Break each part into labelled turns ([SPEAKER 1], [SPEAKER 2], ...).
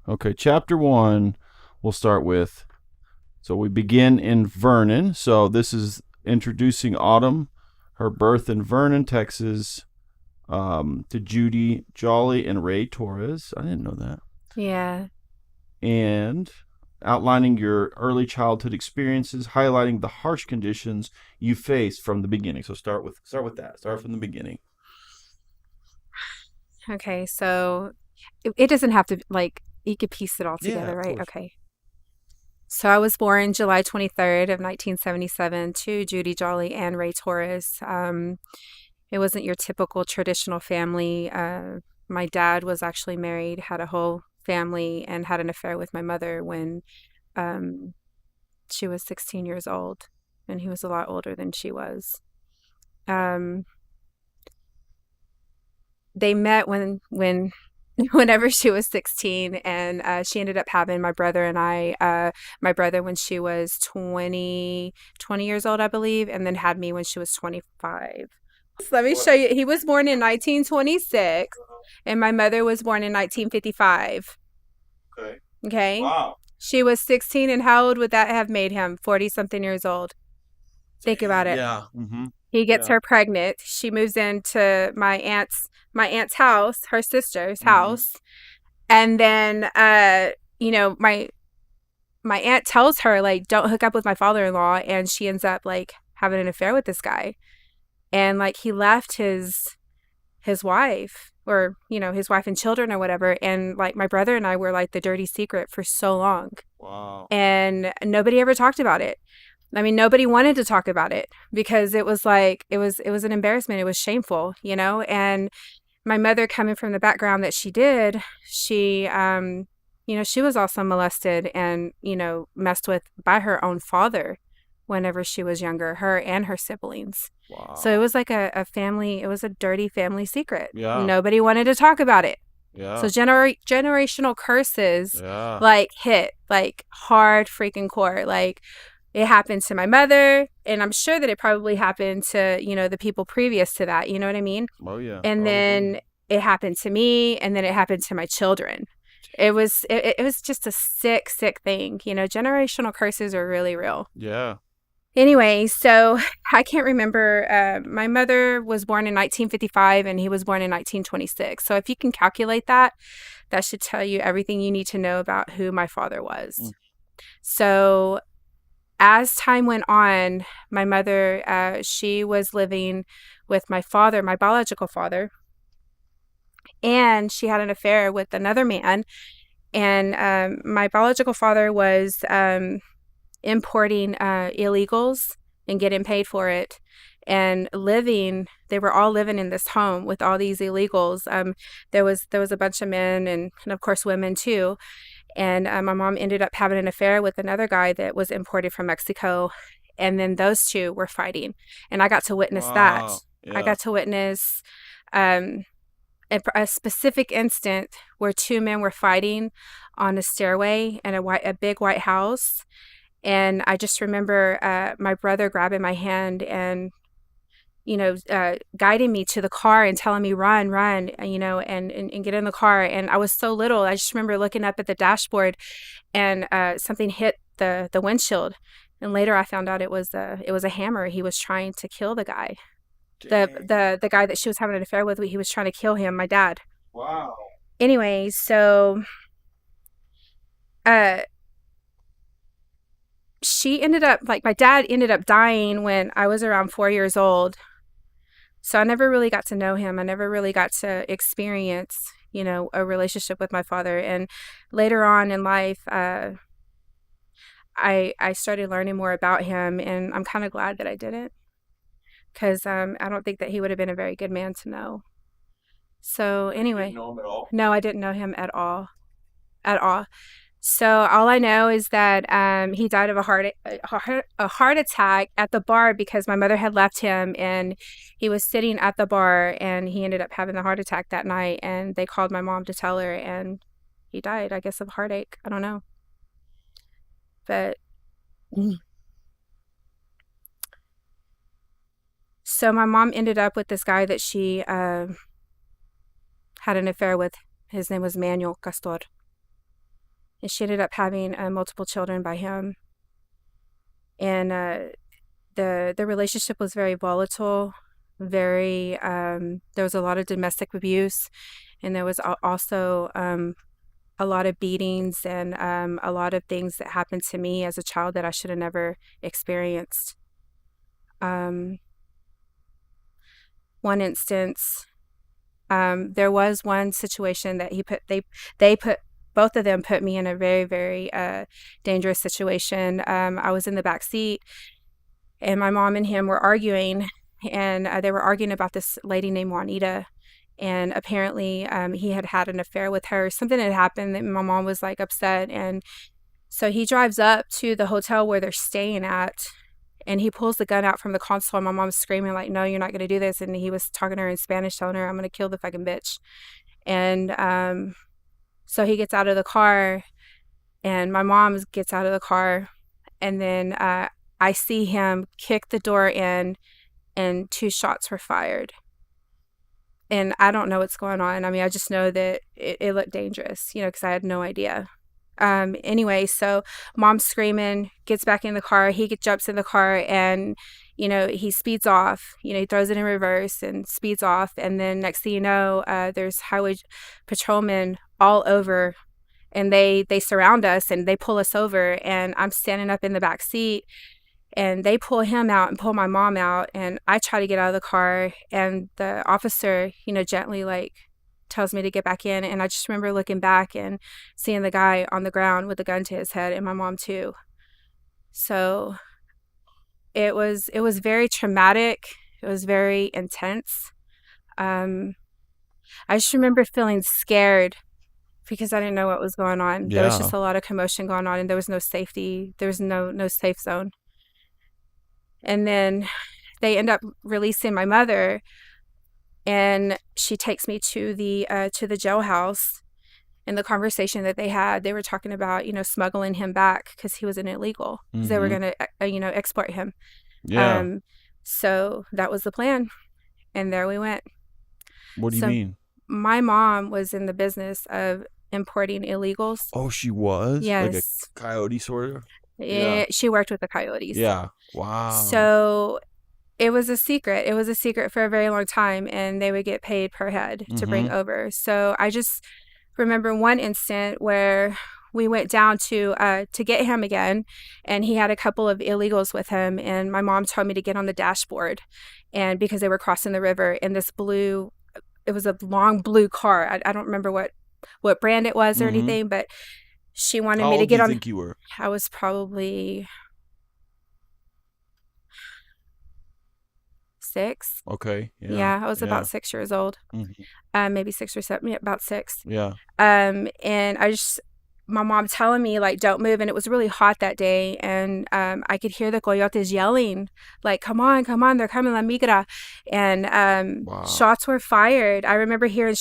[SPEAKER 1] Okay, chapter one, we'll start with. So we begin in Vernon. So this is introducing Autumn, her birth in Vernon, Texas, to Judy Jolly and Ray Torres. I didn't know that.
[SPEAKER 2] Yeah.
[SPEAKER 1] And outlining your early childhood experiences, highlighting the harsh conditions you faced from the beginning. So start with that. Start from the beginning.
[SPEAKER 2] Okay. So it doesn't have to, like, you could piece it all
[SPEAKER 1] Yeah,
[SPEAKER 2] together,
[SPEAKER 1] of
[SPEAKER 2] right?
[SPEAKER 1] course.
[SPEAKER 2] Okay. So I was born July 23rd of 1977 to Judy Jolly and Ray Torres. It wasn't your typical traditional family. My dad was actually married, had a whole family, and had an affair with my mother when um, she was 16 years old, and he was a lot older than she was. Um, they met when whenever she was 16, and she ended up having my brother and I, my brother when she was 20 years old, I believe, and then had me when she was 25. So let me show
[SPEAKER 1] What?
[SPEAKER 2] you. He was born in 1926, and my mother was born in 1955.
[SPEAKER 1] Okay.
[SPEAKER 2] Okay.
[SPEAKER 1] Wow.
[SPEAKER 2] She was 16, and how old would that have made him? 40 something years old. Think about
[SPEAKER 1] Dang.
[SPEAKER 2] it.
[SPEAKER 1] Yeah. Mm-hmm.
[SPEAKER 2] He gets
[SPEAKER 1] Yeah.
[SPEAKER 2] her pregnant. She moves into my aunt's house, her sister's
[SPEAKER 1] Mm-hmm.
[SPEAKER 2] house. And then you know, my aunt tells her, like, don't hook up with my father-in-law, and she ends up like having an affair with this guy. And like he left his wife, or his wife and children or whatever, and like my brother and I were like the dirty secret for so long.
[SPEAKER 1] Wow.
[SPEAKER 2] And nobody ever talked about it. I mean, nobody wanted to talk about it because it was like it was an embarrassment. It was shameful, And my mother, coming from the background that she did, she was also molested and messed with by her own father whenever she was younger, her and her siblings. So it
[SPEAKER 1] Wow.
[SPEAKER 2] was like a family. It was a dirty family secret.
[SPEAKER 1] Yeah.
[SPEAKER 2] Nobody wanted to talk about it. So
[SPEAKER 1] Yeah.
[SPEAKER 2] generational curses
[SPEAKER 1] Yeah.
[SPEAKER 2] like hit like hard freaking core. Like it happened to my mother, and I'm sure that it probably happened to, the people previous to that, you know what I mean?
[SPEAKER 1] Oh yeah.
[SPEAKER 2] And
[SPEAKER 1] Probably.
[SPEAKER 2] then it happened to me, and then it happened to my children. It was just a sick, sick thing. Generational curses are really real.
[SPEAKER 1] Yeah.
[SPEAKER 2] Anyway, so I can't remember. My mother was born in 1955 and he was born in 1926. So if you can calculate that, that should tell you everything you need to know about who my father was.
[SPEAKER 1] Mm.
[SPEAKER 2] So as time went on, my mother, she was living with my father, my biological father, and she had an affair with another man. And my biological father was importing illegals and getting paid for it, and they were all living in this home with all these illegals. There was a bunch of men, and of course women too. And my mom ended up having an affair with another guy that was imported from Mexico, and then those two were fighting, and I got to witness that.
[SPEAKER 1] Wow.
[SPEAKER 2] I
[SPEAKER 1] Yeah.
[SPEAKER 2] got to witness um, a specific instant where two men were fighting on a stairway in a big white house. And I just remember my brother grabbing my hand and, guiding me to the car and telling me, run, run, and get in the car. And I was so little. I just remember looking up at the dashboard, and something hit the windshield. And later I found out it was a hammer. He was trying to kill the guy. The,
[SPEAKER 1] Dang.
[SPEAKER 2] the, the guy that she was having an affair with, he was trying to kill him, my dad.
[SPEAKER 1] Wow.
[SPEAKER 2] Anyway, so uh, she ended up, like, my dad ended up dying when I was around 4 years old. So I never really got to know him. I never really got to experience, a relationship with my father. And later on in life, I started learning more about him, and I'm kind of glad that I didn't, because I don't think that he would have been a very good man to know. So
[SPEAKER 1] So you didn't
[SPEAKER 2] anyway,
[SPEAKER 1] know him at all?
[SPEAKER 2] no, I didn't know him at all, at all. So all I know is that he died of a heart attack at the bar because my mother had left him, and he was sitting at the bar, and he ended up having the heart attack that night, and they called my mom to tell her, and he died, I guess, of heartache. I don't know. But so my mom ended up with this guy that she had an affair with. His name was Manuel Castor. and she ended up having multiple children by him. And the relationship was very volatile, very there was a lot of domestic abuse, and there was also a lot of beatings and a lot of things that happened to me as a child that I should have never experienced. One instance, there was one situation that they put both of them put me in a very, very dangerous situation. I was in the back seat, and my mom and him were arguing, and they were arguing about this lady named Juanita. And apparently he had had an affair with her. Something had happened that my mom was like upset. And so he drives up to the hotel where they're staying at, and he pulls the gun out from the console. And my mom's screaming like, no, you're not going to do this. And he was talking to her in Spanish, telling her, I'm going to kill the fucking bitch. And so he gets out of the car, and my mom gets out of the car. And then I see him kick the door in, and 2 shots were fired. And I don't know what's going on. I mean, I just know that it looked dangerous, because I had no idea. Anyway, so mom's screaming, gets back in the car. He jumps in the car, and, he speeds off. He throws it in reverse and speeds off. And then next thing you know, there's highway patrolmen all over, and they surround us and they pull us over. And I'm standing up in the back seat, and they pull him out and pull my mom out, and I try to get out of the car, and the officer, gently like tells me to get back in. And I just remember looking back and seeing the guy on the ground with a gun to his head, and my mom too. So it was very traumatic. It was very intense. I just remember feeling scared because I didn't know what was going on. There was just a lot of commotion going on, and there was no safety. There was no safe zone. And then they end up releasing my mother, and she takes me to the jailhouse. In the conversation that they had, they were talking about, smuggling him back because he was an illegal. Mm-hmm. They were going to, export him.
[SPEAKER 1] Yeah.
[SPEAKER 2] So that was the plan. And there we went.
[SPEAKER 1] What do you mean?
[SPEAKER 2] My mom was in the business of importing illegals.
[SPEAKER 1] Oh, she was?
[SPEAKER 2] Yes.
[SPEAKER 1] Like a coyote sort of?
[SPEAKER 2] Yeah. She worked with the coyotes.
[SPEAKER 1] Yeah. Wow.
[SPEAKER 2] So it was a secret. It was a secret for a very long time, and they would get paid per head to bring over. So I just remember one instant where we went down to get him again, and he had a couple of illegals with him, and my mom told me to get on the dashboard, and because they were crossing the river in this blue, it was a long blue car. I don't remember what brand it was or anything, but she wanted me to get on.
[SPEAKER 1] How old do you think you were?
[SPEAKER 2] I was probably 6.
[SPEAKER 1] Okay.
[SPEAKER 2] Yeah, I was about 6 years old. Maybe 6 or 7. Yeah, about 6.
[SPEAKER 1] Yeah.
[SPEAKER 2] And my mom telling me like, don't move. And it was really hot that day. And I could hear the coyotes yelling like, come on, they're coming, la migra. And shots were fired. I remember hearing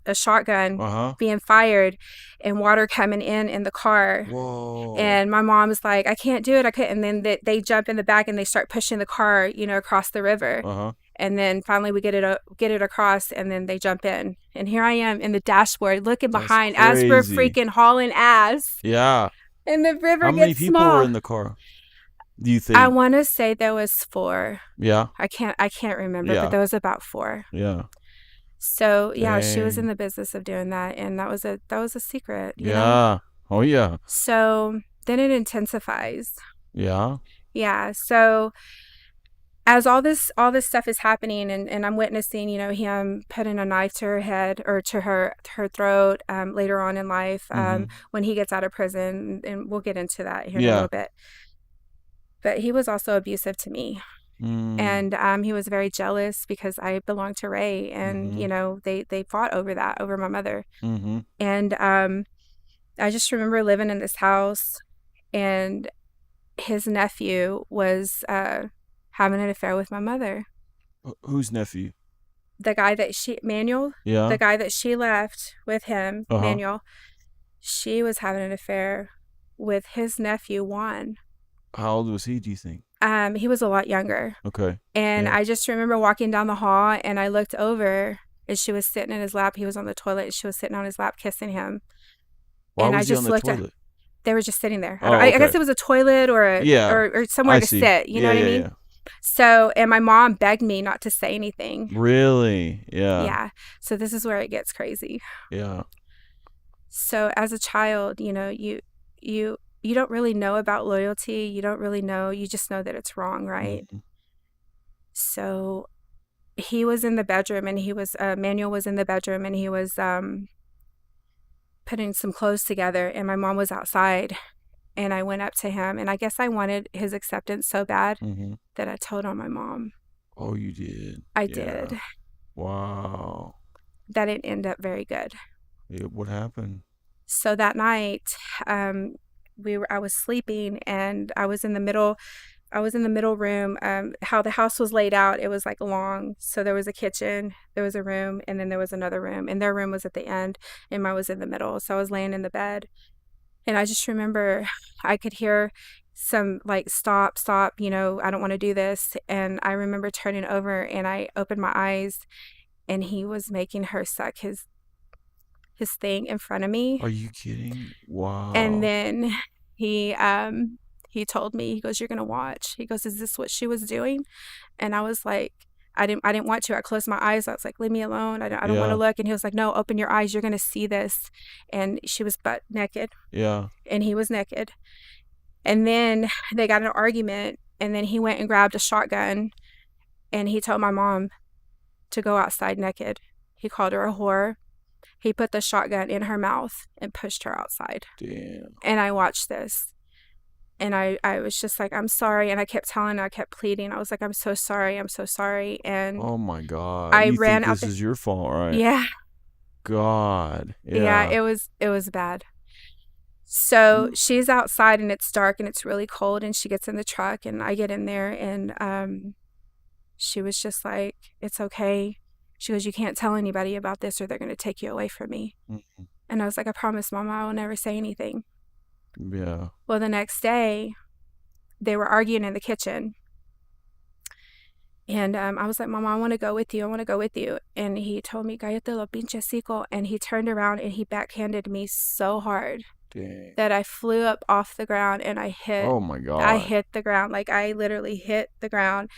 [SPEAKER 2] a shotgun being fired and water coming in the car.
[SPEAKER 1] Whoa.
[SPEAKER 2] And my mom was like, I can't do it. I couldn't. And then they jump in the back and they start pushing the car, across the river. And then finally we get it across, and then they jump in. And here I am in the dashboard looking behind as we're freaking hauling ass.
[SPEAKER 1] Yeah.
[SPEAKER 2] And the river gets small.
[SPEAKER 1] How many people were in the car, do you think?
[SPEAKER 2] I want to say there was 4.
[SPEAKER 1] Yeah.
[SPEAKER 2] I can't remember, but there was about 4.
[SPEAKER 1] Yeah.
[SPEAKER 2] So yeah, she was in the business of doing that, and that was a secret. You
[SPEAKER 1] know? Oh yeah.
[SPEAKER 2] So then it intensifies.
[SPEAKER 1] Yeah.
[SPEAKER 2] Yeah. So as all this stuff is happening, and I'm witnessing, him putting a knife to her head or to her throat later on in life when he gets out of prison, and we'll get into that here in a little bit. But he was also abusive to me. And he was very jealous because I belonged to Ray, and they fought over my mother. And I just remember living in this house, and his nephew was having an affair with my mother.
[SPEAKER 1] Whose nephew?
[SPEAKER 2] The guy that Manuel.
[SPEAKER 1] Yeah.
[SPEAKER 2] The guy that she left with him, Manuel. She was having an affair with his nephew, Juan.
[SPEAKER 1] How old was he, do you think?
[SPEAKER 2] He was a lot younger.
[SPEAKER 1] Okay.
[SPEAKER 2] And I just remember walking down the hall, and I looked over, and she was sitting in his lap. He was on the toilet, and she was sitting on his lap kissing him.
[SPEAKER 1] Why
[SPEAKER 2] And I
[SPEAKER 1] was he on
[SPEAKER 2] just
[SPEAKER 1] the
[SPEAKER 2] looked at,
[SPEAKER 1] toilet?
[SPEAKER 2] they were just sitting there.
[SPEAKER 1] Oh,
[SPEAKER 2] I guess
[SPEAKER 1] okay.
[SPEAKER 2] it was a toilet or
[SPEAKER 1] Yeah,
[SPEAKER 2] or somewhere
[SPEAKER 1] I
[SPEAKER 2] to
[SPEAKER 1] see.
[SPEAKER 2] sit. You know
[SPEAKER 1] Yeah,
[SPEAKER 2] what I
[SPEAKER 1] yeah,
[SPEAKER 2] mean?
[SPEAKER 1] yeah.
[SPEAKER 2] So, and my mom begged me not to say anything.
[SPEAKER 1] Really? Yeah,
[SPEAKER 2] Yeah. So this is where it gets crazy.
[SPEAKER 1] yeah.
[SPEAKER 2] So as a child, you don't really know about loyalty. You don't really know. You just know that it's wrong, right?
[SPEAKER 1] Mhm.
[SPEAKER 2] So he was in the bedroom, and Manuel was in the bedroom, and he was putting some clothes together, and my mom was outside, and I went up to him, and I guess I wanted his acceptance so bad
[SPEAKER 1] Mhm.
[SPEAKER 2] that I told on my mom.
[SPEAKER 1] Oh, you did.
[SPEAKER 2] I
[SPEAKER 1] Yeah.
[SPEAKER 2] did.
[SPEAKER 1] Wow.
[SPEAKER 2] That didn't end up very good.
[SPEAKER 1] Yeah, what happened?
[SPEAKER 2] So that night, I was sleeping, and I was in the middle room. How the house was laid out, it was like long. So there was a kitchen, there was a room, and then there was another room. And their room was at the end, and mine was in the middle. So I was laying in the bed, and I just remember I could hear some like, stop, stop, I don't want to do this. And I remember turning over, and I opened my eyes, and he was making her suck his thing in front of me.
[SPEAKER 1] Are you kidding?
[SPEAKER 2] And
[SPEAKER 1] Wow.
[SPEAKER 2] then he told me, he goes, "You're gonna watch." He goes, "Is this what she was doing?" And I was like, I didn't want to. I closed my eyes. I was like, "Leave me alone. I don't want to
[SPEAKER 1] Yeah,
[SPEAKER 2] look." And he was like, "No, open your eyes. You're gonna see this." And she was butt naked,
[SPEAKER 1] yeah.
[SPEAKER 2] and he was naked. And then they got in an argument, and then he went and grabbed a shotgun, and he told my mom to go outside naked. He called her a whore. He put the shotgun in her mouth and pushed her outside.
[SPEAKER 1] Damn.
[SPEAKER 2] And I watched this. And I was just like, "I'm sorry." And I kept telling her, I kept pleading. I was like, "I'm so sorry. I'm so sorry." And
[SPEAKER 1] Oh my God.
[SPEAKER 2] I
[SPEAKER 1] You
[SPEAKER 2] ran
[SPEAKER 1] think
[SPEAKER 2] out
[SPEAKER 1] this
[SPEAKER 2] there.
[SPEAKER 1] is your fault, right?
[SPEAKER 2] Yeah.
[SPEAKER 1] God.
[SPEAKER 2] Yeah,
[SPEAKER 1] Yeah.
[SPEAKER 2] it was bad. So she's outside, and it's dark, and it's really cold, and she gets in the truck, and I get in there, and she was just like, "It's okay." She goes, "You can't tell anybody about this, or they're going to take you away from me."
[SPEAKER 1] Mhm.
[SPEAKER 2] And I was like, "I promise, Mama, I will never say anything."
[SPEAKER 1] Yeah.
[SPEAKER 2] Well, the next day, they were arguing in the kitchen. And I was like, "Mama, I want to go with you. I want to go with you." And he told me, "Cállate lo pinche hocico." And he turned around, and he backhanded me so hard
[SPEAKER 1] Dang.
[SPEAKER 2] that I flew up off the ground, and
[SPEAKER 1] Oh my
[SPEAKER 2] I
[SPEAKER 1] God.
[SPEAKER 2] hit the ground. Like, I literally hit the ground.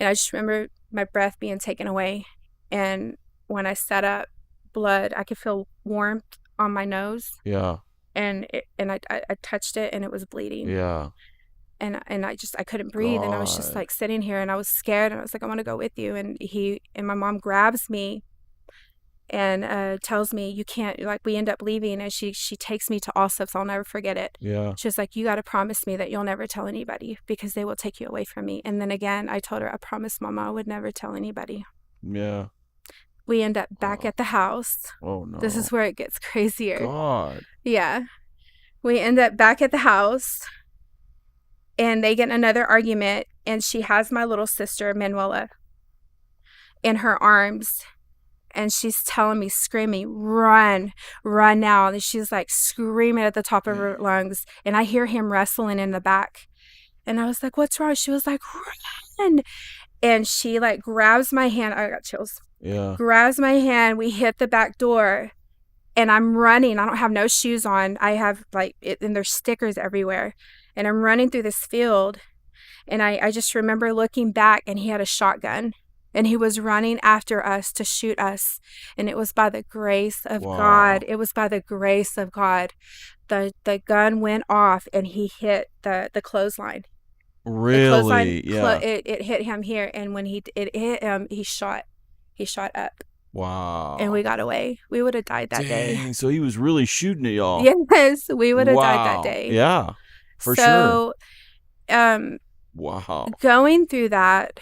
[SPEAKER 2] And I just remember my breath being taken away. And when I sat up, I could feel warmth on my nose.
[SPEAKER 1] Yeah.
[SPEAKER 2] And I touched it, and it was bleeding.
[SPEAKER 1] Yeah.
[SPEAKER 2] And I couldn't breathe, and I was just
[SPEAKER 1] God.
[SPEAKER 2] like sitting here, and I was scared, and I was like, "I want to go with you." And my mom grabs me and tells me, "You can't." Like, we end up leaving, and she takes me to Allsup's. I'll never forget it.
[SPEAKER 1] Yeah.
[SPEAKER 2] She was like, "You got to promise me that you'll never tell anybody, because they will take you away from me." And then again, I told her, "I promised, Mama, I would never tell anybody."
[SPEAKER 1] Yeah.
[SPEAKER 2] We end up back
[SPEAKER 1] Oh,
[SPEAKER 2] at the house.
[SPEAKER 1] oh
[SPEAKER 2] This
[SPEAKER 1] no.
[SPEAKER 2] is where it gets crazier.
[SPEAKER 1] God.
[SPEAKER 2] Yeah. We end up back at the house, and they get in another argument, and she has my little sister, Manuela, in her arms, and she's telling me, screaming, "Run, run now." And she's like screaming at the top of her lungs, and I hear him wrestling in the back. And I was like, "What's wrong?" She was like, "Run." And she like grabs my hand. I got chills.
[SPEAKER 1] Yeah.
[SPEAKER 2] Grabs my hand. We hit the back door, and I'm running. I don't have no shoes on. I have like it, and there's stickers everywhere. And I'm running through this field, and I just remember looking back, and he had a shotgun, and he was running after us to shoot us. And it was by the grace of God.
[SPEAKER 1] Wow.
[SPEAKER 2] It was by the grace of God. The gun went off, and he hit the clothesline. The clothesline,
[SPEAKER 1] Really? Yeah.
[SPEAKER 2] it hit him here, and when it hit him, he shot up, and we
[SPEAKER 1] Wow.
[SPEAKER 2] got away. We would have died that day.
[SPEAKER 1] Dang. So he was really shooting at y'all.
[SPEAKER 2] Yes, we would have died that
[SPEAKER 1] Wow.
[SPEAKER 2] day.
[SPEAKER 1] Yeah. For sure.
[SPEAKER 2] So, um,
[SPEAKER 1] Wow.
[SPEAKER 2] going through that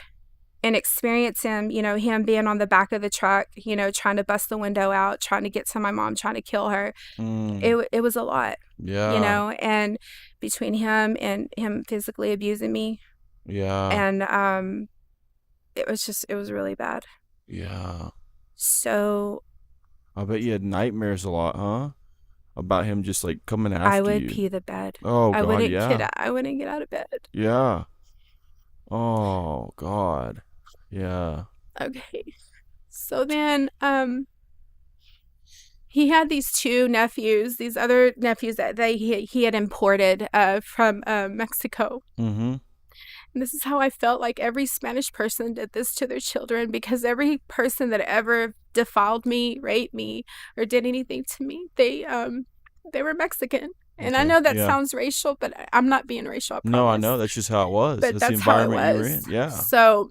[SPEAKER 2] and experiencing, him being on the back of the truck, trying to bust the window out, trying to get to my mom, trying to kill her.
[SPEAKER 1] Mm.
[SPEAKER 2] It was a lot,
[SPEAKER 1] Yeah.
[SPEAKER 2] and between him and him physically abusing me,
[SPEAKER 1] Yeah.
[SPEAKER 2] and it was really bad.
[SPEAKER 1] Yeah.
[SPEAKER 2] So
[SPEAKER 1] I bet you had nightmares a lot, huh? About him just like coming after
[SPEAKER 2] I would
[SPEAKER 1] you.
[SPEAKER 2] pee the bed.
[SPEAKER 1] Oh God, yeah.
[SPEAKER 2] I wouldn't get out of bed.
[SPEAKER 1] Yeah. Oh God. Yeah.
[SPEAKER 2] Okay. So then he had these two nephews, these other nephews that he had imported from Mexico.
[SPEAKER 1] Mm-hmm.
[SPEAKER 2] And this is how I felt like every Spanish person did this to their children, because every person that ever defiled me, raped me, or did anything to me, they were Mexican. And I
[SPEAKER 1] Okay.
[SPEAKER 2] know that
[SPEAKER 1] Yeah.
[SPEAKER 2] sounds racial, but I'm not being racial, I promise.
[SPEAKER 1] No, I know. That's just how it was.
[SPEAKER 2] But
[SPEAKER 1] That's the
[SPEAKER 2] that's how it
[SPEAKER 1] environment you were in.
[SPEAKER 2] was.
[SPEAKER 1] Yeah.
[SPEAKER 2] So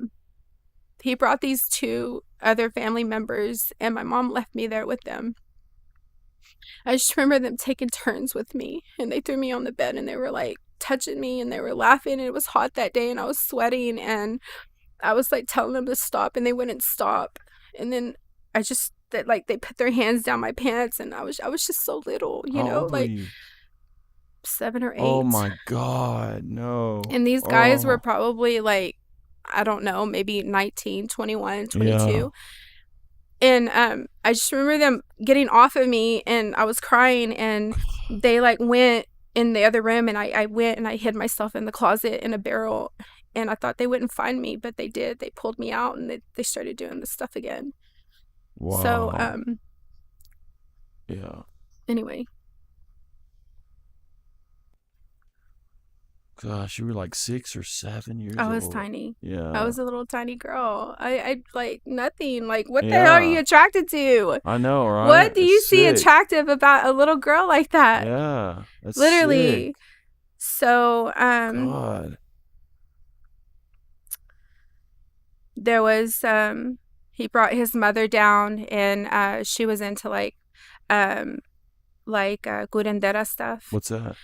[SPEAKER 2] he brought these two other family members, and my mom left me there with them. I just remember them taking turns with me, and they threw me on the bed, and they were like touching me, and they were laughing, and it was hot that day, and I was sweating, and I was like telling them to stop, and they wouldn't stop. And then I just that like they put their hands down my pants, and I was just so little, you
[SPEAKER 1] How
[SPEAKER 2] know,
[SPEAKER 1] old were
[SPEAKER 2] like
[SPEAKER 1] you?
[SPEAKER 2] 7 or 8.
[SPEAKER 1] Oh my God, no.
[SPEAKER 2] And these guys were
[SPEAKER 1] Oh.
[SPEAKER 2] probably like, I don't know, maybe 19, 21, 22.
[SPEAKER 1] Yeah.
[SPEAKER 2] And I just remember them getting off of me, and I was crying, and they like went in the other room, and I went and I hid myself in the closet in a barrel, and I thought they wouldn't find me, but they did. They pulled me out, and they started doing this stuff again.
[SPEAKER 1] Wow.
[SPEAKER 2] So
[SPEAKER 1] Yeah.
[SPEAKER 2] anyway,
[SPEAKER 1] Gosh, you were like 6 or 7 years old.
[SPEAKER 2] I was tiny.
[SPEAKER 1] Yeah.
[SPEAKER 2] I was a little tiny girl. I like nothing. Like, what the hell are you attracted to?
[SPEAKER 1] I know, right?
[SPEAKER 2] What do you
[SPEAKER 1] That's
[SPEAKER 2] see
[SPEAKER 1] sick.
[SPEAKER 2] attractive about a little girl like that?
[SPEAKER 1] Yeah. That's
[SPEAKER 2] Literally.
[SPEAKER 1] sick.
[SPEAKER 2] So
[SPEAKER 1] God.
[SPEAKER 2] there was he brought his mother down, and she was into like curandera stuff.
[SPEAKER 1] What's that?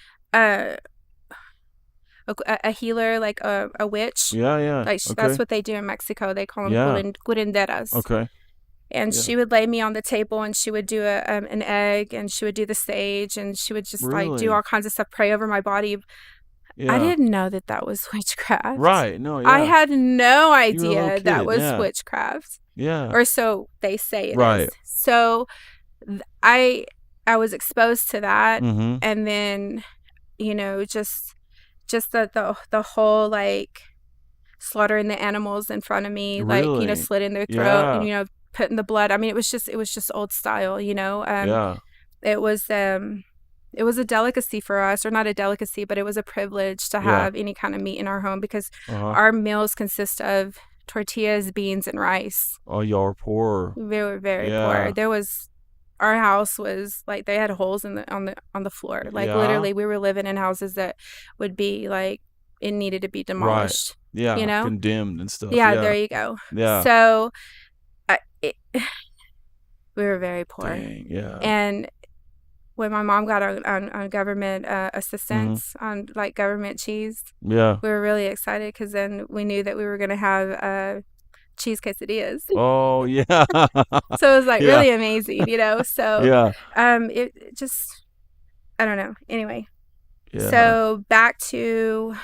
[SPEAKER 2] A healer, like a witch.
[SPEAKER 1] Yeah, yeah.
[SPEAKER 2] Like
[SPEAKER 1] Okay.
[SPEAKER 2] that's what they do in Mexico. They call them
[SPEAKER 1] Yeah.
[SPEAKER 2] curanderas.
[SPEAKER 1] Okay.
[SPEAKER 2] And
[SPEAKER 1] Yeah.
[SPEAKER 2] she would lay me on the table, and she would do an egg, and she would do the sage, and she would just like
[SPEAKER 1] Really?
[SPEAKER 2] do all kinds of stuff, pray over my body.
[SPEAKER 1] Yeah.
[SPEAKER 2] I didn't know that was witchcraft.
[SPEAKER 1] Right. No, yeah.
[SPEAKER 2] I had no
[SPEAKER 1] You were a
[SPEAKER 2] idea
[SPEAKER 1] little
[SPEAKER 2] that
[SPEAKER 1] kid,
[SPEAKER 2] was
[SPEAKER 1] yeah.
[SPEAKER 2] witchcraft.
[SPEAKER 1] Yeah.
[SPEAKER 2] Or so they say it is.
[SPEAKER 1] Right.
[SPEAKER 2] So I was exposed to that,
[SPEAKER 1] Mm-hmm.
[SPEAKER 2] and then, you know, just the whole like slaughtering the animals in front of me, like, you know,
[SPEAKER 1] Really?
[SPEAKER 2] slitting their throat,
[SPEAKER 1] Yeah.
[SPEAKER 2] and, you know, putting the blood. I mean, it was just old style, you know.
[SPEAKER 1] Yeah.
[SPEAKER 2] It was a delicacy for us, or not a delicacy, but it was a privilege to have any kind of meat in our home, because
[SPEAKER 1] Uh-huh.
[SPEAKER 2] our meals consist of tortillas, beans, and rice.
[SPEAKER 1] Oh, y'all are poor.
[SPEAKER 2] We were very
[SPEAKER 1] Yeah.
[SPEAKER 2] poor. Our house was like, they had holes on the floor. Like,
[SPEAKER 1] Yeah.
[SPEAKER 2] literally, we were living in houses that would be like, it needed to be demolished.
[SPEAKER 1] Yeah.
[SPEAKER 2] You know?
[SPEAKER 1] Condemned and stuff.
[SPEAKER 2] Yeah, there you go.
[SPEAKER 1] Yeah.
[SPEAKER 2] So we were very poor.
[SPEAKER 1] Dang. Yeah.
[SPEAKER 2] And when my mom got on government assistance, on like government cheese,
[SPEAKER 1] Yeah.
[SPEAKER 2] we were really excited, because then we knew that we were going to have cheese quesadillas.
[SPEAKER 1] Oh, yeah.
[SPEAKER 2] So it was like
[SPEAKER 1] Yeah.
[SPEAKER 2] really amazing, you know. So
[SPEAKER 1] Yeah.
[SPEAKER 2] it just, I don't know. Anyway,
[SPEAKER 1] Yeah.
[SPEAKER 2] so back to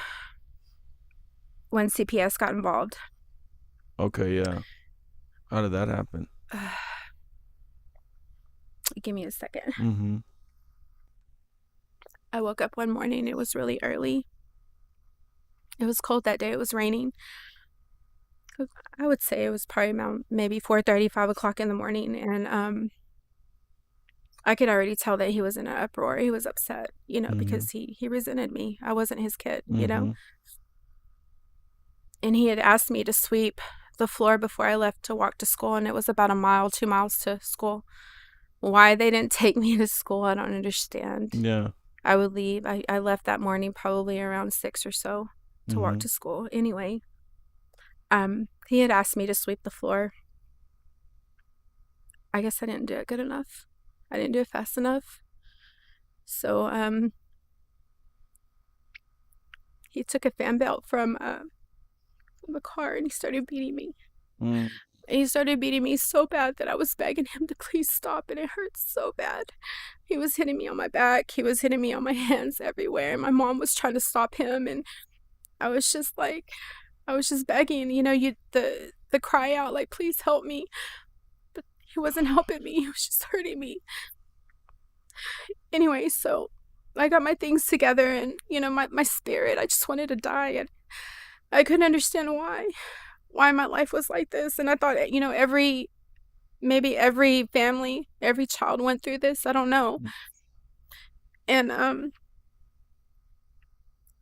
[SPEAKER 2] when CPS got involved.
[SPEAKER 1] Okay, yeah. How did that happen?
[SPEAKER 2] Give me a second.
[SPEAKER 1] Mm-hmm.
[SPEAKER 2] I woke up one morning. It was really early. It was cold that day. It was raining. I would say it was probably around maybe 4:30, 5 o'clock in the morning. And I could already tell that he was in an uproar. He was upset, you know, because he resented me. I wasn't his kid, you know. And he had asked me to sweep the floor before I left to walk to school. And it was about 2 miles to school. Why they didn't take me to school, I don't understand.
[SPEAKER 1] Yeah.
[SPEAKER 2] I would leave. I left that morning probably around 6 or so to walk to school. Anyway, he had asked me to sweep the floor. I guess I didn't do it good enough. I didn't do it fast enough. So he took a fan belt from the car, and he started beating me. And he started beating me so bad that I was begging him to please stop, and it hurt so bad. He was hitting me on my back. He was hitting me on my hands, everywhere. And my mom was trying to stop him, and I was just begging, you know, the cry out, like, please help me. But he wasn't helping me. He was just hurting me. Anyway, so I got my things together, and, you know, my spirit, I just wanted to die. And I couldn't understand why my life was like this. And I thought, you know, every maybe every family, every child went through this. I don't know. And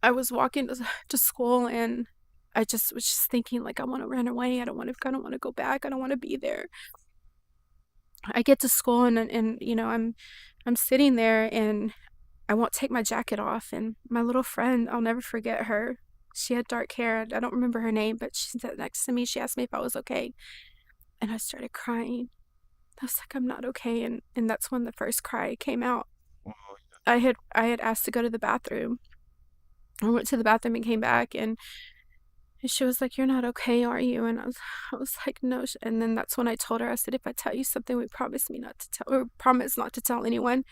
[SPEAKER 2] I was walking to school, and I just was just thinking, like, I want to run away. I don't want to go back. I don't want to be there. I get to school, and I'm sitting there, and I won't take my jacket off, and my little friend, I'll never forget her. She had dark hair. I don't remember her name, but she sat next to me. She asked me if I was okay, and I started crying. I was like, I'm not okay, and that's when the first cry came out. I had asked to go to the bathroom. I went to the bathroom and came back, and she was like, "You're not okay, are you?" And I was like, "No." And then that's when I told her, I said, "If I tell you something, we promise me not to tell, or promise not to tell anyone."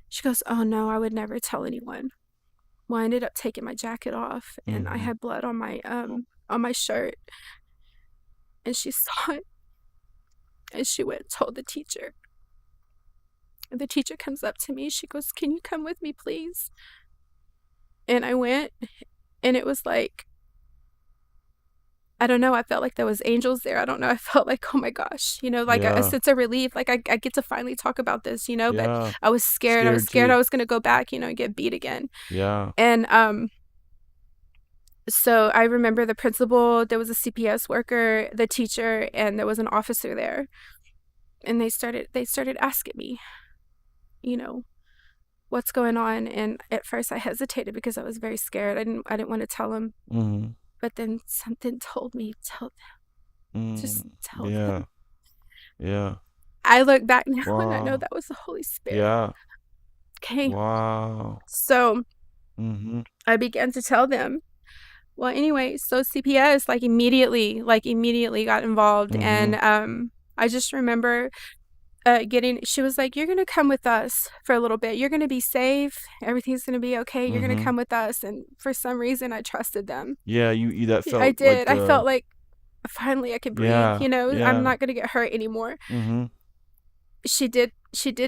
[SPEAKER 2] She goes, "Oh no, I would never tell anyone." Well, I ended up taking my jacket off, and I had blood on my shirt, and she saw it, and she went and told the teacher. And the teacher comes up to me. She goes, "Can you come with me, please?" And I went, and it was like, I don't know, I felt like there was angels there. I don't know. I felt like, oh my gosh, like a
[SPEAKER 1] Yeah.
[SPEAKER 2] sense of relief. Like I get to finally talk about this, but
[SPEAKER 1] Yeah.
[SPEAKER 2] I was scared. I was
[SPEAKER 1] Scared
[SPEAKER 2] scared I
[SPEAKER 1] too.
[SPEAKER 2] was going to go back, and get beat again.
[SPEAKER 1] Yeah.
[SPEAKER 2] And so I remember the principal, there was a CPS worker, the teacher, and there was an officer there. And they started asking me, what's going on. And at first I hesitated because I was very scared. I didn't want to tell them. But then something told me, tell them. Just tell
[SPEAKER 1] Yeah.
[SPEAKER 2] them.
[SPEAKER 1] Yeah.
[SPEAKER 2] I look back now and I know
[SPEAKER 1] Wow.
[SPEAKER 2] that was the Holy Spirit.
[SPEAKER 1] Yeah.
[SPEAKER 2] Okay.
[SPEAKER 1] Wow.
[SPEAKER 2] So
[SPEAKER 1] Mm-hmm.
[SPEAKER 2] I began to tell them. Well, anyway, so CPS immediately got involved.
[SPEAKER 1] Mm-hmm.
[SPEAKER 2] And I just remember she was like, "You're going to come with us for a little bit. You're going to be safe. Everything's going to be okay. You're going to
[SPEAKER 1] Mm-hmm.
[SPEAKER 2] come with us." And for some reason, I trusted them.
[SPEAKER 1] Yeah, you that
[SPEAKER 2] I
[SPEAKER 1] felt like
[SPEAKER 2] did. I
[SPEAKER 1] the
[SPEAKER 2] felt like finally I could breathe.
[SPEAKER 1] yeah,
[SPEAKER 2] I'm
[SPEAKER 1] yeah.
[SPEAKER 2] not going to get hurt anymore.
[SPEAKER 1] Mm-hmm.
[SPEAKER 2] She did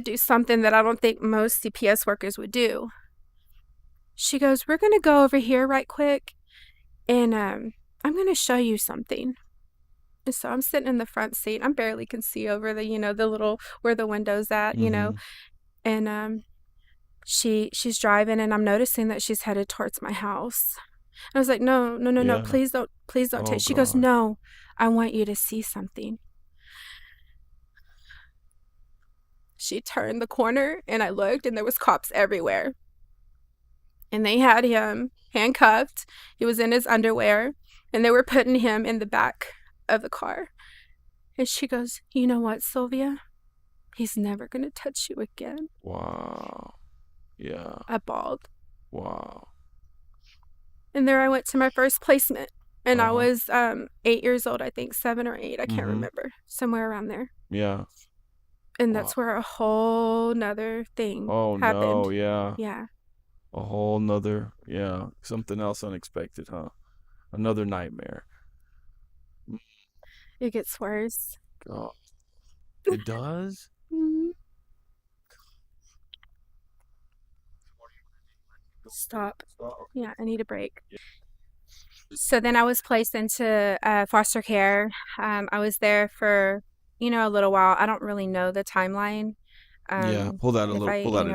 [SPEAKER 2] do something that I don't think most CPS workers would do. She goes, "We're going to go over here right quick, and I'm going to show you something." And so I'm sitting in the front seat. I barely can see over the, the little, where the window's at,
[SPEAKER 1] Mm-hmm.
[SPEAKER 2] and she's driving, and I'm noticing that she's headed towards my house. I was like, "No, no, no, no,
[SPEAKER 1] Yeah.
[SPEAKER 2] please don't
[SPEAKER 1] Oh
[SPEAKER 2] take." She goes,
[SPEAKER 1] God.
[SPEAKER 2] "No, I want you to see something." She turned the corner, and I looked, and there was cops everywhere. And they had him handcuffed. He was in his underwear, and they were putting him in the back of the car. And she goes, "You know what, Sylvia? He's never going to touch you again."
[SPEAKER 1] Wow. Yeah.
[SPEAKER 2] I bawled.
[SPEAKER 1] Wow.
[SPEAKER 2] And there I went to my first placement. And I
[SPEAKER 1] Uh-huh.
[SPEAKER 2] was 8 years old, I think, 7 or 8. I can't
[SPEAKER 1] Mm-hmm.
[SPEAKER 2] remember. Somewhere around there.
[SPEAKER 1] Yeah.
[SPEAKER 2] And
[SPEAKER 1] Wow.
[SPEAKER 2] that's where a whole nother thing
[SPEAKER 1] Oh no,
[SPEAKER 2] happened.
[SPEAKER 1] yeah.
[SPEAKER 2] Yeah.
[SPEAKER 1] A whole nother, yeah. Something else unexpected, huh? Another nightmare.
[SPEAKER 2] It gets worse.
[SPEAKER 1] God. It does?
[SPEAKER 2] Mhm. Stop. Yeah, I need a break. So then I was placed into foster care. I was there for, a little while. I don't really know the timeline.
[SPEAKER 1] Yeah.
[SPEAKER 2] If I,
[SPEAKER 1] Pull that in a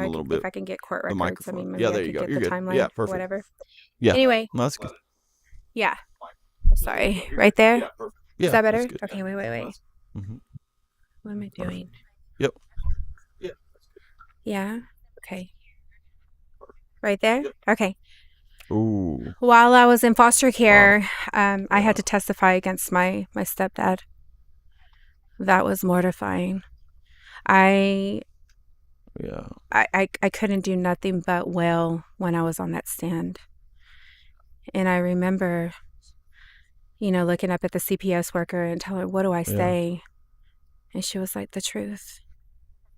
[SPEAKER 1] little
[SPEAKER 2] if
[SPEAKER 1] bit.
[SPEAKER 2] I can get court
[SPEAKER 1] The
[SPEAKER 2] records, I
[SPEAKER 1] microphone.
[SPEAKER 2] mean,
[SPEAKER 1] Yeah,
[SPEAKER 2] maybe I
[SPEAKER 1] there you
[SPEAKER 2] could
[SPEAKER 1] go.
[SPEAKER 2] get
[SPEAKER 1] You're
[SPEAKER 2] the
[SPEAKER 1] good. Yeah,
[SPEAKER 2] timeline,
[SPEAKER 1] perfect.
[SPEAKER 2] whatever.
[SPEAKER 1] Yeah.
[SPEAKER 2] Anyway,
[SPEAKER 1] No, that's good.
[SPEAKER 2] yeah. Sorry. Right there? Is
[SPEAKER 1] Yeah,
[SPEAKER 2] that
[SPEAKER 1] that's
[SPEAKER 2] better?
[SPEAKER 1] good.
[SPEAKER 2] Okay, wait.
[SPEAKER 1] Mm-hmm.
[SPEAKER 2] What am I doing?
[SPEAKER 1] Yep.
[SPEAKER 2] Yeah. Okay. Right there? Okay.
[SPEAKER 1] Ooh.
[SPEAKER 2] While I was in foster
[SPEAKER 1] Wow.
[SPEAKER 2] care, I
[SPEAKER 1] Yeah.
[SPEAKER 2] had to testify against my stepdad. That was mortifying. I
[SPEAKER 1] Yeah.
[SPEAKER 2] I couldn't do nothing but wail when I was on that stand. And I remember, looking up at the CPS worker and telling her, "What do I
[SPEAKER 1] Yeah.
[SPEAKER 2] say?" And she was like, "The truth.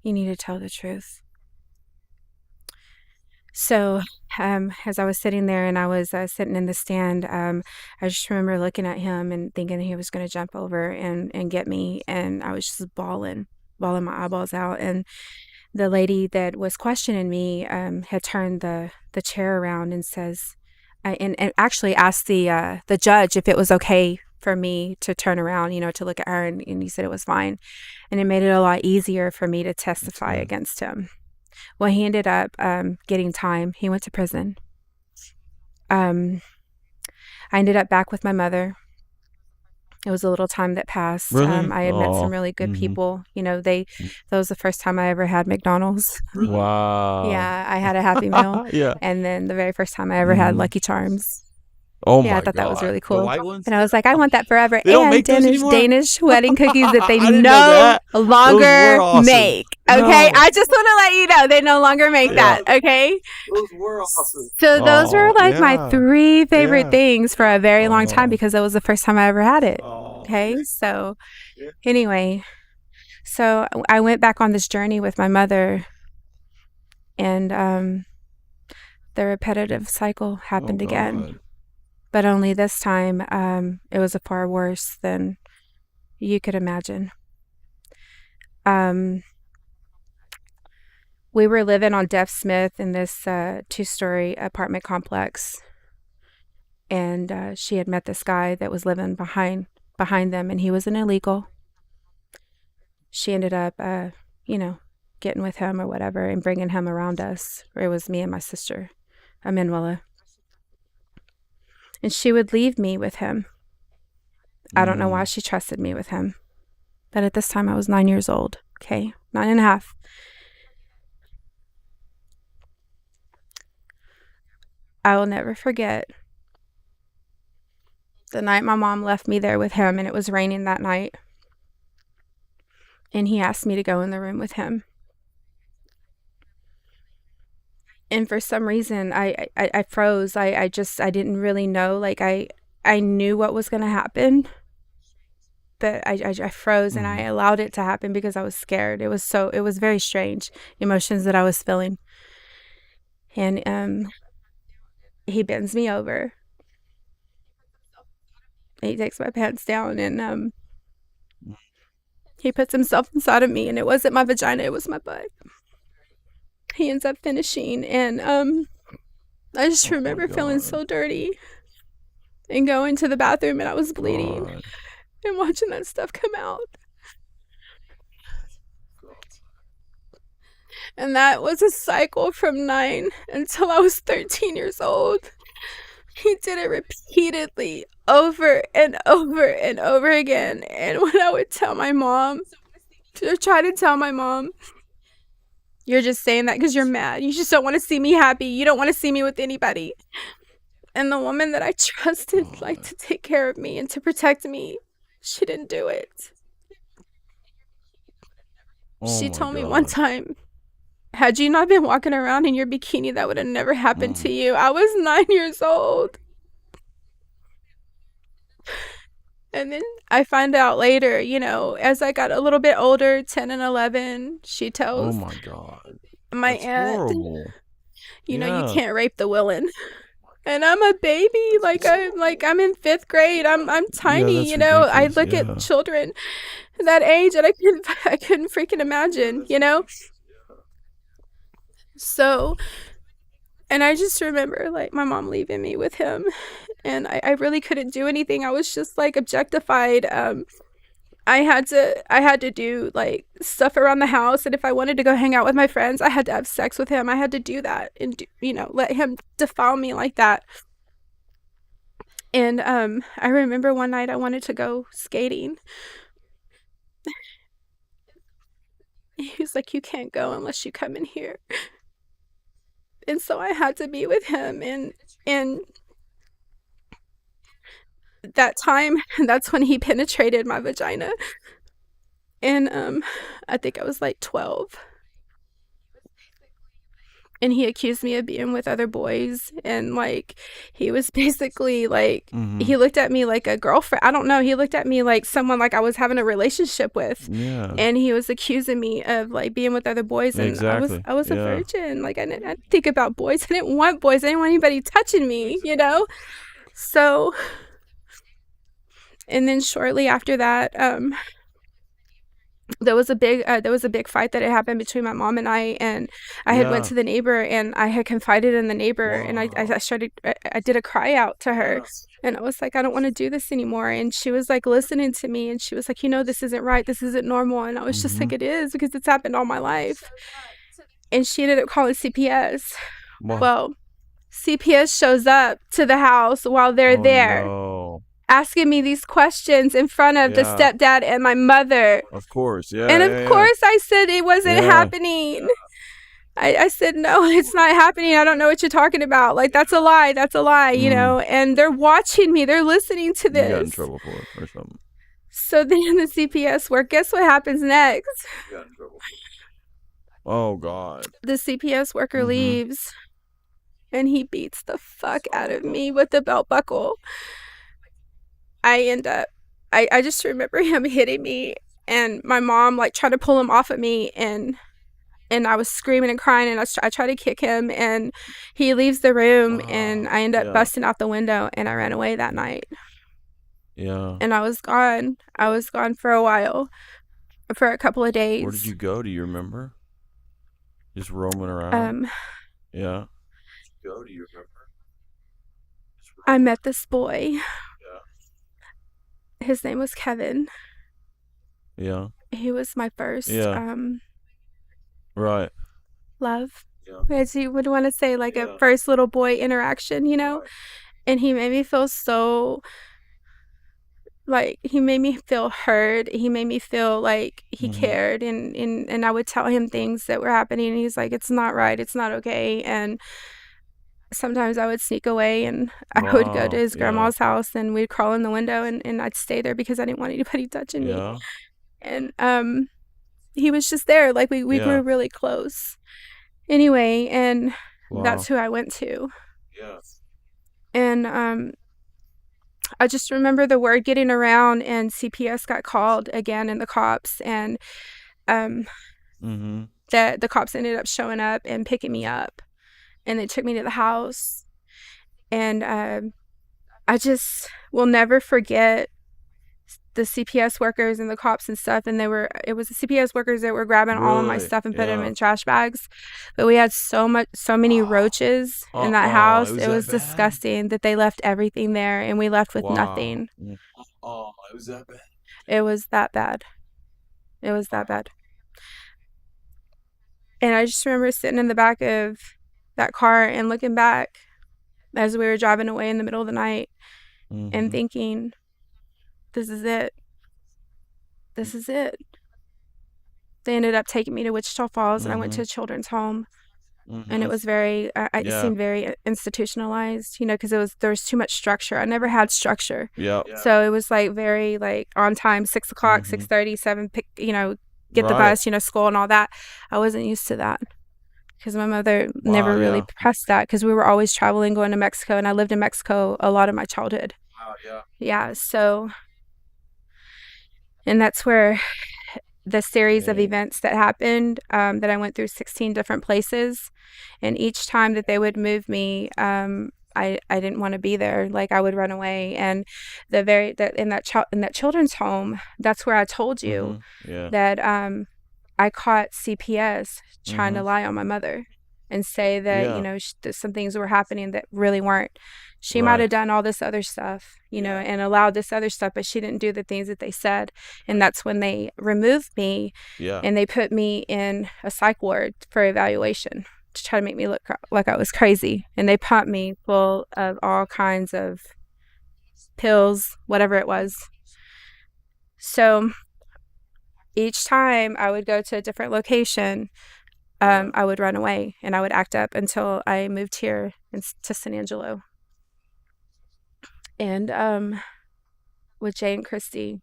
[SPEAKER 2] You need to tell the truth." So as I was sitting there and I was sitting in the stand, I just remember looking at him and thinking he was going to jump over and get me. And I was just bawling my eyeballs out. And the lady that was questioning me had turned the chair around and says, and actually asked the judge if it was okay for me to turn around, to look at her, and he said it was fine. And it made it a lot easier for me to testify against him. Well, he ended up getting time. He went to prison. I ended up back with my mother. It was a little time that passed.
[SPEAKER 1] Really?
[SPEAKER 2] I had met some really good people. That was the first time I ever had McDonald's.
[SPEAKER 1] Wow.
[SPEAKER 2] Yeah, I had a Happy Meal.
[SPEAKER 1] Yeah.
[SPEAKER 2] And then the very first time I ever had Lucky Charms.
[SPEAKER 1] Oh my
[SPEAKER 2] Yeah, I thought that was really cool.
[SPEAKER 1] The white ones?
[SPEAKER 2] And I was like, I want that forever.
[SPEAKER 1] They don't
[SPEAKER 2] And
[SPEAKER 1] make those anymore?
[SPEAKER 2] Danish wedding cookies that they
[SPEAKER 1] I didn't know
[SPEAKER 2] no
[SPEAKER 1] that.
[SPEAKER 2] longer
[SPEAKER 1] Those were awesome.
[SPEAKER 2] make.
[SPEAKER 1] No.
[SPEAKER 2] Okay, I just want to let you know they no longer make that. Okay,
[SPEAKER 1] Those were awesome.
[SPEAKER 2] so those were like my
[SPEAKER 1] yeah.
[SPEAKER 2] 3 favorite
[SPEAKER 1] Yeah.
[SPEAKER 2] things for a very long time
[SPEAKER 1] Oh.
[SPEAKER 2] because that was the first time I ever had it.
[SPEAKER 1] Oh.
[SPEAKER 2] Okay, so
[SPEAKER 1] Yeah.
[SPEAKER 2] anyway, so I went back on this journey with my mother, and the repetitive cycle happened again.
[SPEAKER 1] God.
[SPEAKER 2] But only this time, it was far worse than you could imagine. We were living on Def Smith in this 2-story apartment complex, and she had met this guy that was living behind them, and he was an illegal. She ended up, getting with him or whatever and bringing him around us. It was me and my sister, Emanuela. And she would leave me with him. I don't know why she trusted me with him. But at this time, I was 9 years old. Okay, 9 and a half. I will never forget the night my mom left me there with him, and it was raining that night. And he asked me to go in the room with him. And for some reason, I froze. I didn't really know. Like, I knew what was going to happen, but I froze and I allowed it to happen because I was scared. It was very strange emotions that I was feeling. And he bends me over. He takes my pants down, and he puts himself inside of me, and it wasn't my vagina, it was my butt. He ends up finishing, and I just remember feeling so dirty and going to the bathroom, and I was bleeding and watching that stuff come out. And that was a cycle from 9 until I was 13 years old. He did it repeatedly, over and over and over again. And when I would tell my mom, or try to tell my mom, you're just saying that because you're mad. You just don't want to see me happy. You don't want to see me with anybody. And the woman that I trusted, to take care of me and to protect me, she didn't do it. She told me one time, had you not been walking around in your bikini, that would have never happened to you. I was 9 years old. And then I find out later, as I got a little bit older, 10 and 11, she tells
[SPEAKER 1] Oh my God.
[SPEAKER 2] my
[SPEAKER 1] That's
[SPEAKER 2] aunt,
[SPEAKER 1] horrible.
[SPEAKER 2] you
[SPEAKER 1] Yeah.
[SPEAKER 2] can't rape the willing. And I'm a baby, I'm in 5th grade. I'm tiny,
[SPEAKER 1] that's
[SPEAKER 2] I
[SPEAKER 1] ridiculous,
[SPEAKER 2] look at children that age and I couldn't freaking imagine, So, and I just remember my mom leaving me with him, and I really couldn't do anything. I was just objectified. I had to do stuff around the house, and if I wanted to go hang out with my friends, I had to have sex with him. I had to do that and let him defile me like that. And I remember one night I wanted to go skating. He was like, "You can't go unless you come in here." And so I had to be with him, and that time, that's when he penetrated my vagina. And I think I was 12. And he accused me of being with other boys, and he was basically he looked at me like a girlfriend. I don't know, he looked at me like someone I was having a relationship with.
[SPEAKER 1] Yeah.
[SPEAKER 2] And he was accusing me of being with other boys, and
[SPEAKER 1] Exactly.
[SPEAKER 2] I was a virgin. I didn't think about boys. I didn't want boys. I didn't want anybody touching me, So, and then shortly after that, there was a big fight that had happened between my mom and I had went
[SPEAKER 1] Yeah.
[SPEAKER 2] to the neighbor and I had confided in the neighbor and
[SPEAKER 1] Wow.
[SPEAKER 2] I did a cry out to her.
[SPEAKER 1] Yeah.
[SPEAKER 2] And I was like, I don't want to do this anymore. And she was like listening to me and she was like, this isn't right. This isn't normal. And I was just
[SPEAKER 1] Mm-hmm.
[SPEAKER 2] like, it is because it's happened all my life. And she ended up calling CPS.
[SPEAKER 1] Wow.
[SPEAKER 2] Well, CPS shows up to the house while they're
[SPEAKER 1] Oh
[SPEAKER 2] there
[SPEAKER 1] no.
[SPEAKER 2] asking me these questions in front of the
[SPEAKER 1] Yeah.
[SPEAKER 2] stepdad and my mother.
[SPEAKER 1] Of course.
[SPEAKER 2] And
[SPEAKER 1] Yeah.
[SPEAKER 2] of
[SPEAKER 1] Yeah.
[SPEAKER 2] course, I said it wasn't
[SPEAKER 1] Yeah.
[SPEAKER 2] happening. I said, no, it's not happening. I don't know what you're talking about. Like, that's a lie. That's a lie,
[SPEAKER 1] Mm.
[SPEAKER 2] And they're watching me. They're listening to
[SPEAKER 1] You got in
[SPEAKER 2] this.
[SPEAKER 1] trouble for it or something.
[SPEAKER 2] So then the CPS work, guess what happens next?
[SPEAKER 1] You got in trouble. Oh God.
[SPEAKER 2] The CPS worker
[SPEAKER 1] Mm-hmm.
[SPEAKER 2] leaves and he beats the fuck out of me with the belt buckle. I just remember him hitting me and my mom like trying to pull him off of me and I was screaming and crying and I tried to kick him and he leaves the room and I end up
[SPEAKER 1] Yeah.
[SPEAKER 2] busting out the window and I ran away that night.
[SPEAKER 1] Yeah.
[SPEAKER 2] And I was gone. I was gone for a while, for a couple of days.
[SPEAKER 1] Where did you go? Do you remember? Just roaming around? Yeah. Go? Do you remember?
[SPEAKER 2] I met this boy.
[SPEAKER 1] Yeah.
[SPEAKER 2] His name was Kevin.
[SPEAKER 1] Yeah.
[SPEAKER 2] He was my first
[SPEAKER 1] Right.
[SPEAKER 2] love.
[SPEAKER 1] Yeah.
[SPEAKER 2] As you would want to say, like a first little boy interaction,
[SPEAKER 1] Right.
[SPEAKER 2] And he made me feel so like he made me feel heard. He made me feel like he cared and I would tell him things that were happening and he's like, it's not right, it's not okay. And sometimes I would sneak away and I would go to his grandma's house and we'd crawl in the window and I'd stay there because I didn't want anybody touching me. And he was just there. Like we grew really close. Anyway, and that's who I went to.
[SPEAKER 1] Yeah.
[SPEAKER 2] And I just remember the word getting around and CPS got called again and the cops and the cops ended up showing up and picking me up and they took me to the house and I just will never forget the CPS workers and the cops and stuff and it was the CPS workers that were grabbing all of my stuff and putting them in trash bags, but we had so many roaches in that house. It was disgusting that they left everything there and we left with nothing.
[SPEAKER 1] It was that bad.
[SPEAKER 2] It was that bad. It was that bad. And I just remember sitting in the back of that car and looking back as we were driving away in the middle of the night and thinking, this is it. This is it. They ended up taking me to Wichita Falls and I went to a children's home. And it was very, it seemed very institutionalized, because there was too much structure. I never had structure.
[SPEAKER 1] Yeah.
[SPEAKER 2] So it was like very like on time, 6 o'clock, 6:30, 7, get the bus, school and all that. I wasn't used to that because my mother never really pressed that because we were always traveling, going to Mexico. And I lived in Mexico a lot of my childhood.
[SPEAKER 1] Wow, yeah.
[SPEAKER 2] Yeah. So, and that's where the series of events that happened, that I went through 16 different places. And each time that they would move me, I didn't want to be there. Like I would run away. And in that children's home, that's where I told you that I caught CPS trying to lie on my mother and say that, that some things were happening that really weren't. She might have done all this other stuff, and allowed this other stuff, but she didn't do the things that they said. And that's when they removed me and they put me in a psych ward for evaluation to try to make me look like I was crazy. And they pumped me full of all kinds of pills, whatever it was. So each time I would go to a different location, I would run away and I would act up until I moved here to San Angelo. And with Jay and Christy.